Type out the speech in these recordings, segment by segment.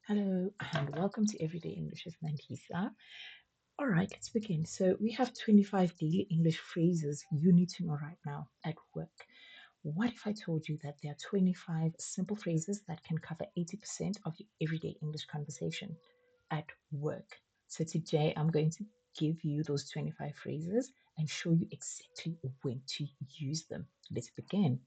Hello and welcome to Everyday English with Nandisa. All right, let's begin. So, we have 25 daily English phrases you need to know right now at work. What if I told you that there are 25 simple phrases that can cover 80% of your everyday English conversation at work? So, today I'm going to give you those 25 phrases and show you exactly when to use them. Let's begin.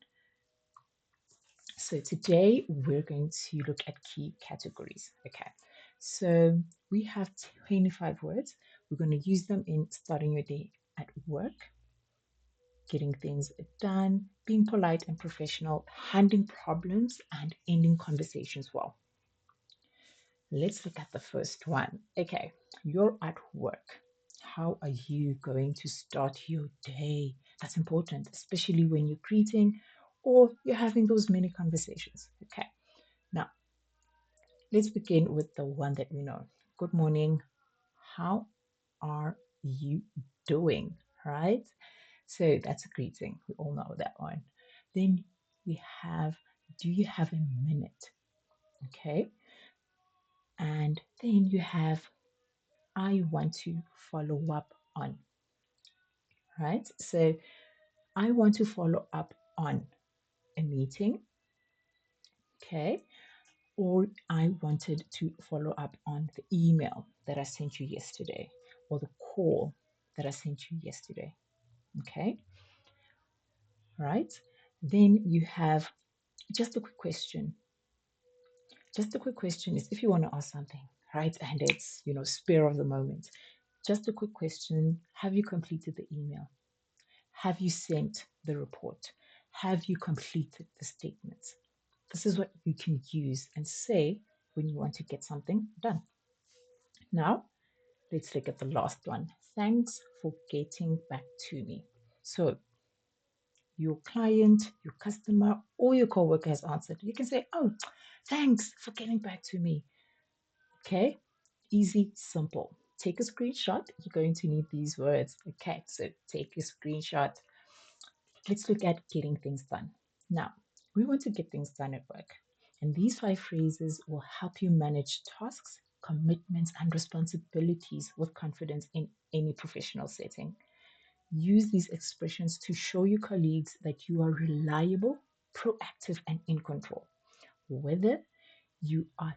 So today we're going to look at key categories. Okay. So we have 25 words. We're going to use them in starting your day at work, getting things done, being polite and professional, handling problems, and ending conversations well. Let's look at the first one. Okay. You're at work. How are you going to start your day? That's important, especially when you're greeting or you're having those mini conversations. Okay. Now, let's begin with the one that we know. Good morning. How are you doing? Right? So that's a greeting. We all know that one. Then we have, do you have a minute? Okay. And then you have, I want to follow up on. Right? So I want to follow up on a meeting. Okay. Or I wanted to follow up on the email that I sent you yesterday or the call that I sent you yesterday. Okay, right? Then you have just a quick question. Just a quick question is if you want to ask something, right? And it's, spare of the moment. Just a quick question. Have you completed the email? Have you sent the report? Have you completed the statements? This is what you can use and say when you want to get something done. Now, let's look at the last one. Thanks for getting back to me. So, your client, your customer, or your coworker has answered. You can say, oh, thanks for getting back to me. Okay, easy, simple. Take a screenshot. You're going to need these words. Okay, so take a screenshot. Let's look at getting things done. Now, we want to get things done at work. And these five phrases will help you manage tasks, commitments, and responsibilities with confidence in any professional setting. Use these expressions to show your colleagues that you are reliable, proactive, and in control. Whether you are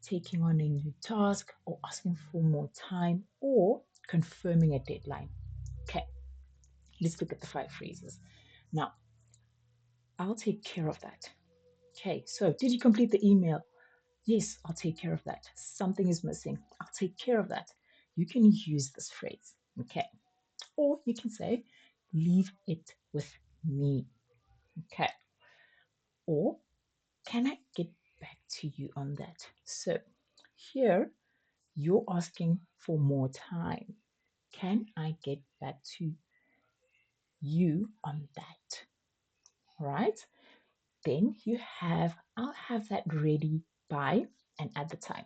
taking on a new task or asking for more time or confirming a deadline. Okay, let's look at the five phrases. Now, I'll take care of that. Okay, so did you complete the email? Yes, I'll take care of that. Something is missing. I'll take care of that. You can use this phrase. Okay, or you can say, leave it with me. Okay, or can I get back to you on that? So here you're asking for more time. Can I get back to you on that? Right? Then you have, I'll have that ready by and at the time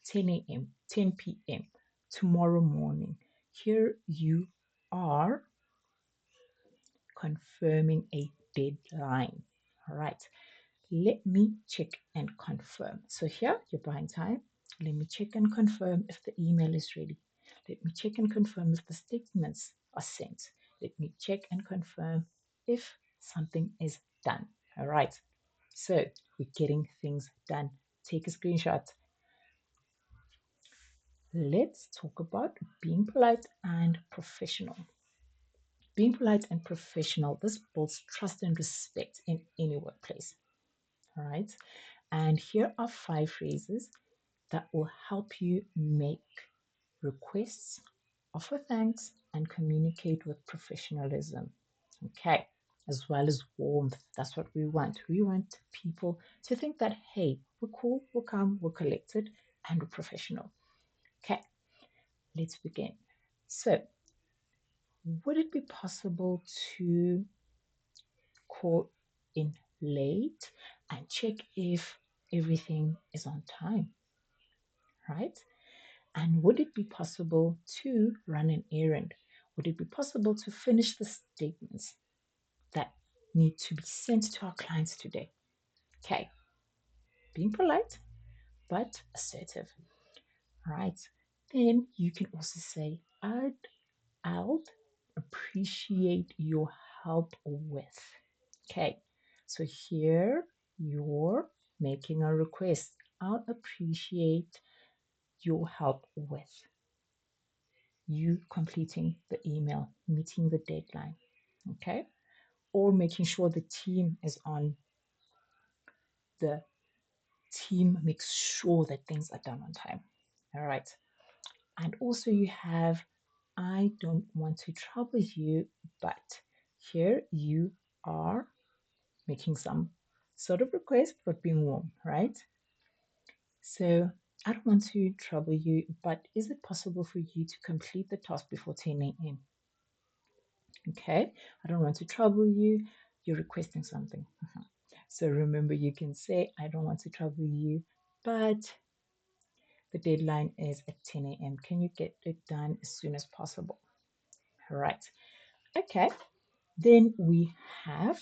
10 a.m., 10 p.m., tomorrow morning. Here you are confirming a deadline. All right. Let me check and confirm. So here you're buying time. Let me check and confirm if the email is ready. Let me check and confirm if the statements are sent. Let me check and confirm if something is done. All right. So we're getting things done. Take a screenshot. Let's talk about being polite and professional. Being polite and professional, this builds trust and respect in any workplace. All right. And here are five phrases that will help you make requests, offer thanks, and communicate with professionalism. Okay, as well as warmth. That's what we want. We want people to think that, hey, we're cool, we're calm, we're collected, and we're professional. Okay, let's begin. So, would it be possible to call in late and check if everything is on time, right? And would it be possible to run an errand? Would it be possible to finish the statements that need to be sent to our clients today? Okay, being polite, but assertive, right? Then you can also say, I'd appreciate your help with. Okay, so here you're making a request. I'll appreciate your help with you completing the email, meeting the deadline. Okay, or making sure the team is on the team makes sure that things are done on time. All right. And also you have, I don't want to trouble you, but here you are making some sort of request, but being warm, right? So I don't want to trouble you, but is it possible for you to complete the task before 10 a.m.? Okay. I don't want to trouble you. You're requesting something. So remember, you can say, I don't want to trouble you, but the deadline is at 10 a.m. Can you get it done as soon as possible? All right. Okay. Then we have,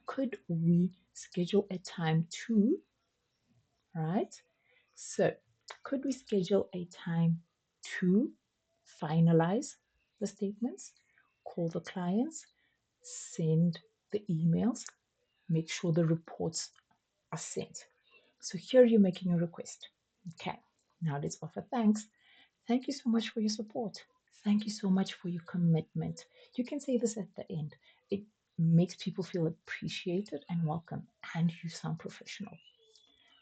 could we schedule a time to, right? So could we schedule a time to finalize the statements, call the clients, send the emails, make sure the reports are sent. So here you're making a request. Okay. Now let's offer thanks. Thank you so much for your support. Thank you so much for your commitment. You can say this at the end. It makes people feel appreciated and welcome, and you sound professional.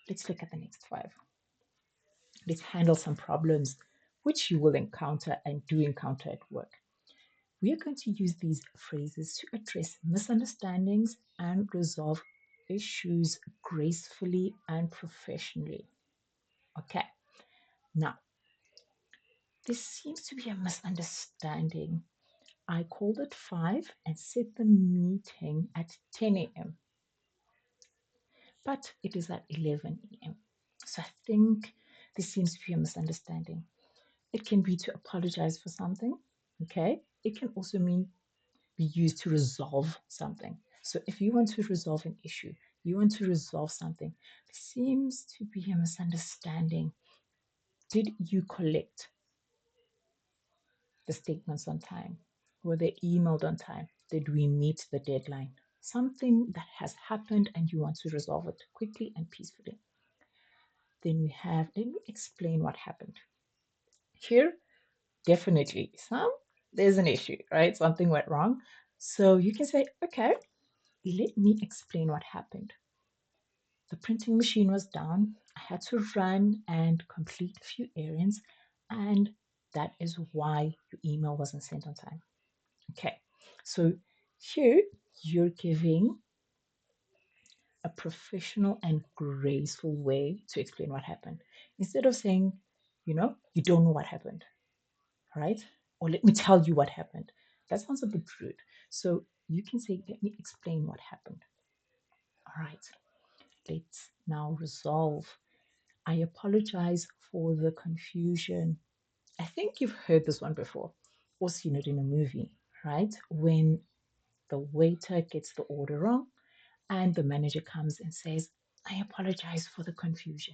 Let's look at the next five. Let's handle some problems which you will encounter and do encounter at work. We are going to use these phrases to address misunderstandings and resolve issues gracefully and professionally. Okay, now this seems to be a misunderstanding. I called at 5 and set the meeting at 10 a.m., but it is at 11 a.m. So I think this seems to be a misunderstanding. It can be to apologize for something, okay? It can also mean be used to resolve something. So if you want to resolve an issue, you want to resolve something, there seems to be a misunderstanding. Did you collect the statements on time? Were they emailed on time? Did we meet the deadline? Something that has happened and you want to resolve it quickly and peacefully. Then we have, let me explain what happened. Here, definitely there's an issue, right? Something went wrong. So you can say, okay, let me explain what happened. The printing machine was down. I had to run and complete a few errands, and that is why your email wasn't sent on time. Okay, so here you're giving a professional and graceful way to explain what happened. Instead of saying, you don't know what happened, right? Or let me tell you what happened. That sounds a bit rude. So you can say, let me explain what happened. All right, let's now resolve. I apologize for the confusion. I think you've heard this one before or seen it in a movie, right? When the waiter gets the order wrong and the manager comes and says, I apologize for the confusion.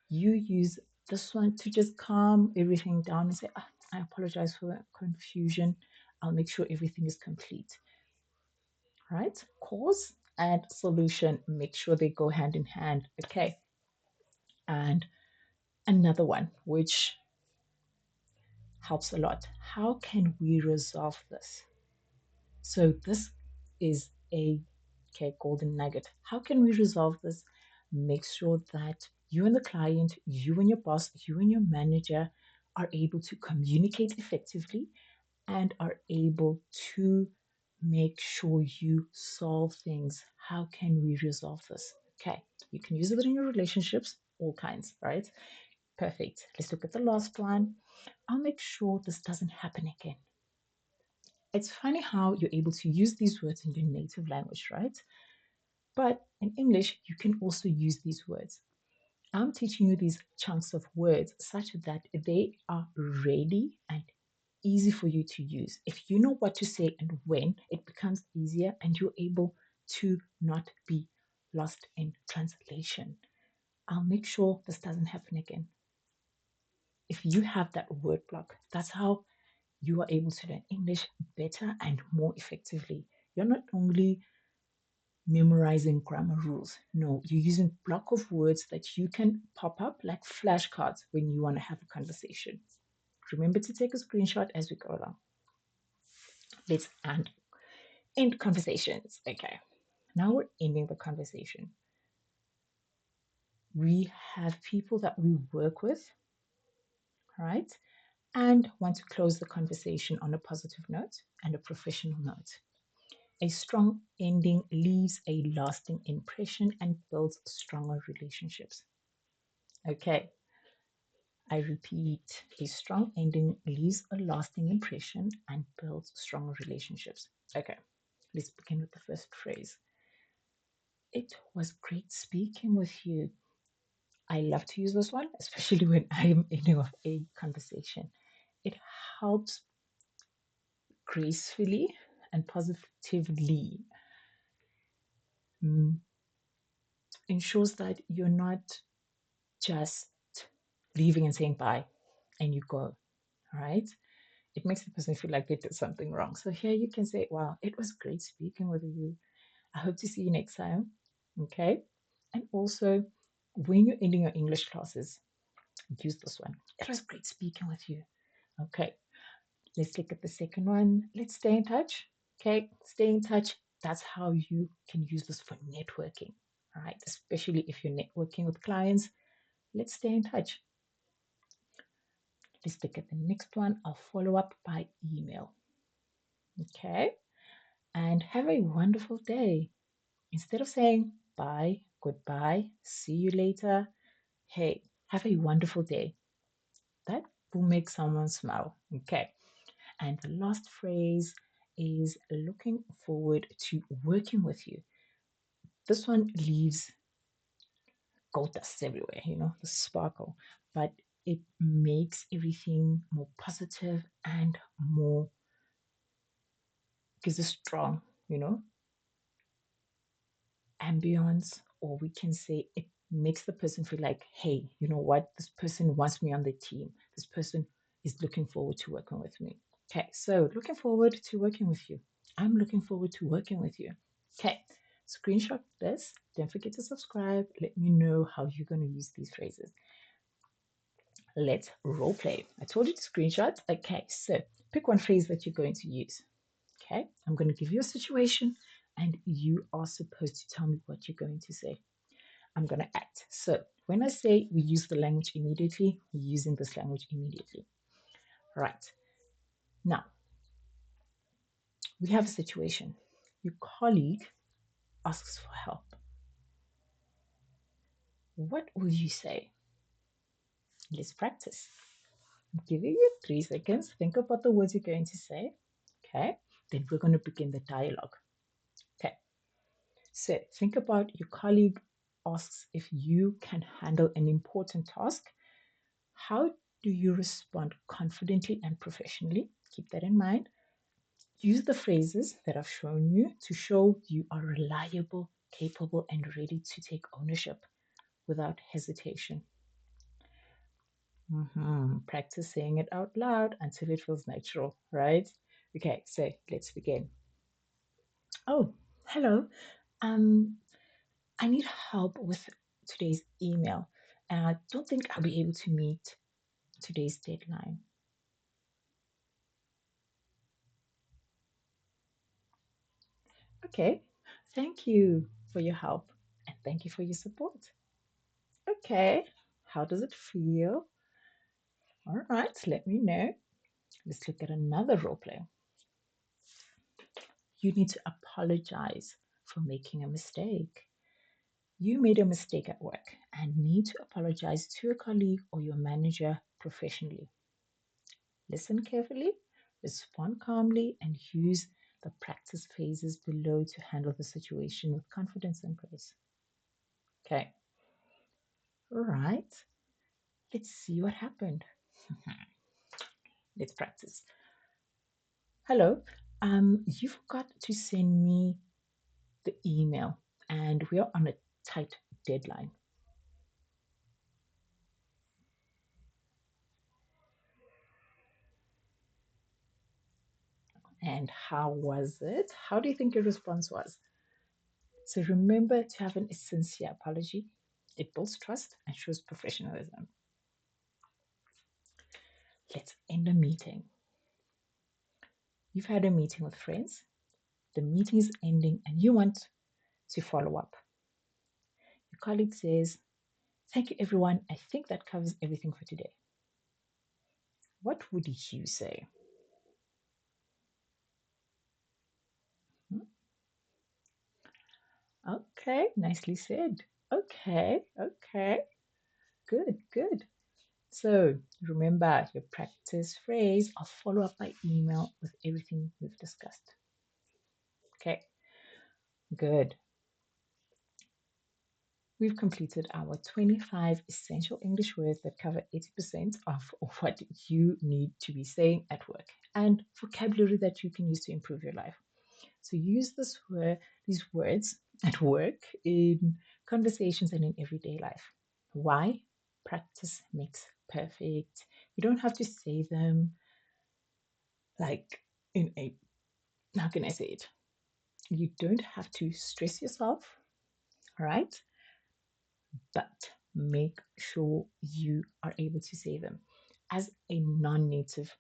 You use this one to just calm everything down and say, I apologize for the confusion. I'll make sure everything is complete, right? Cause and solution, make sure they go hand in hand. Okay. And another one, which helps a lot. How can we resolve this? So this is a golden nugget. How can we resolve this? Make sure that you and the client, you and your boss, you and your manager are able to communicate effectively and are able to make sure you solve things. How can we resolve this? Okay, you can use it in your relationships, all kinds, right? Perfect. Let's look at the last one. I'll make sure this doesn't happen again. It's funny how you're able to use these words in your native language, right? But in English, you can also use these words. I'm teaching you these chunks of words such that they are ready and easy for you to use. If you know what to say and when, it becomes easier and you're able to not be lost in translation. I'll make sure this doesn't happen again. If you have that word block, that's how you are able to learn English better and more effectively. You're not only memorizing grammar rules. No, you're using block of words that you can pop up like flashcards when you want to have a conversation. Remember to take a screenshot as we go along. Let's end conversations. Okay, now we're ending the conversation. We have people that we work with, right? And want to close the conversation on a positive note and a professional note. A strong ending leaves a lasting impression and builds stronger relationships. Okay, I repeat, a strong ending leaves a lasting impression and builds stronger relationships. Okay, let's begin with the first phrase. It was great speaking with you. I love to use this one, especially when I am ending off a conversation. It helps gracefully and positively, mm, ensures that you're not just leaving and saying bye and you go, right? It makes the person feel like they did something wrong. So here you can say, wow, it was great speaking with you. I hope to see you next time. Okay. And also, when you're ending your English classes, use this one. It was great speaking with you. Okay. Let's look at the second one. Let's stay in touch. Okay. Stay in touch. That's how you can use this for networking. All right. Especially if you're networking with clients. Let's stay in touch. Let's look at the next one. I'll follow up by email. Okay. And have a wonderful day. Instead of saying bye, goodbye, see you later, hey, have a wonderful day. That will make someone smile. Okay. And the last phrase is looking forward to working with you. This one leaves gold dust everywhere, the sparkle, but it makes everything more positive and more, gives a strong, ambience, or we can say it makes the person feel like, hey, you know what? This person wants me on the team. This person is looking forward to working with me. Okay, so looking forward to working with you. I'm looking forward to working with you. Okay, screenshot this. Don't forget to subscribe. Let me know how you're going to use these phrases. Let's role play. I told you to screenshot. Okay, so pick one phrase that you're going to use. Okay, I'm going to give you a situation and you are supposed to tell me what you're going to say. I'm going to act. So when I say we use the language immediately, we're using this language immediately. Right. Now, we have a situation. Your colleague asks for help. What will you say? Let's practice. I'm giving you 3 seconds. Think about the words you're going to say. Okay. Then we're going to begin the dialogue. Okay. So think about your colleague asks if you can handle an important task. How do you respond confidently and professionally? Keep that in mind. Use the phrases that I've shown you to show you are reliable, capable, and ready to take ownership without hesitation. Practice saying it out loud until it feels natural, right? Okay, so let's begin. Oh, hello. Um, I need help with today's email, and I don't think I'll be able to meet today's deadline. Okay, thank you for your help and thank you for your support. Okay, how does it feel? All right, let me know. Let's look at another role play. You need to apologize for making a mistake. You made a mistake at work and need to apologize to a colleague or your manager professionally. Listen carefully, respond calmly, and use the practice phases below to handle the situation with confidence and grace. Okay, all right, let's see what happened. Let's practice. Hello, you forgot to send me the email and we are on a tight deadline. And how was it? How do you think your response was? So remember to have a sincere apology. It builds trust and shows professionalism. Let's end the meeting. You've had a meeting with friends. The meeting is ending and you want to follow up. Your colleague says, "Thank you, everyone. I think that covers everything for today." What would you say? Hmm? Okay, nicely said. Okay, okay, good, good. So remember your practice phrase. I'll follow up by email with everything we've discussed. Okay, good. We've completed our 25 essential English words that cover 80% of what you need to be saying at work and vocabulary that you can use to improve your life. So use these words at work, in conversations, and in everyday life. Why? Practice makes perfect. You don't have to say them like in a, how can I say it? You don't have to stress yourself, all right? But make sure you are able to say them. As a non native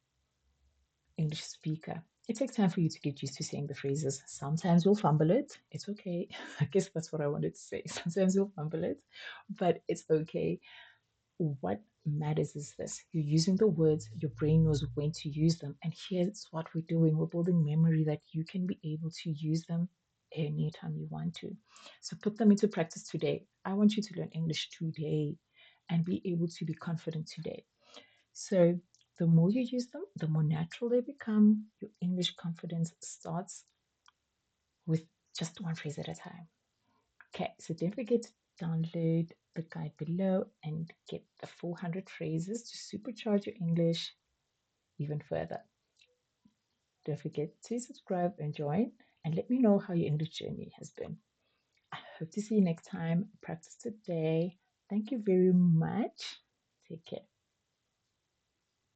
English speaker, it takes time for you to get used to saying the phrases. Sometimes you'll fumble it. It's okay. I guess that's what I wanted to say. Sometimes you'll fumble it, but it's okay. What matters is this: you're using the words, your brain knows when to use them. And here's what we're doing: we're building memory that you can be able to use them anytime you want to. So put them into practice today. I want you to learn English today and be able to be confident today. So the more you use them, the more natural they become. Your English confidence starts with just one phrase at a time. Okay, so don't forget to download the guide below and get the 400 phrases to supercharge your English even further. Don't forget to subscribe and join, and let me know how your English journey has been. I hope to see you next time. Practice today. Thank you very much. Take care.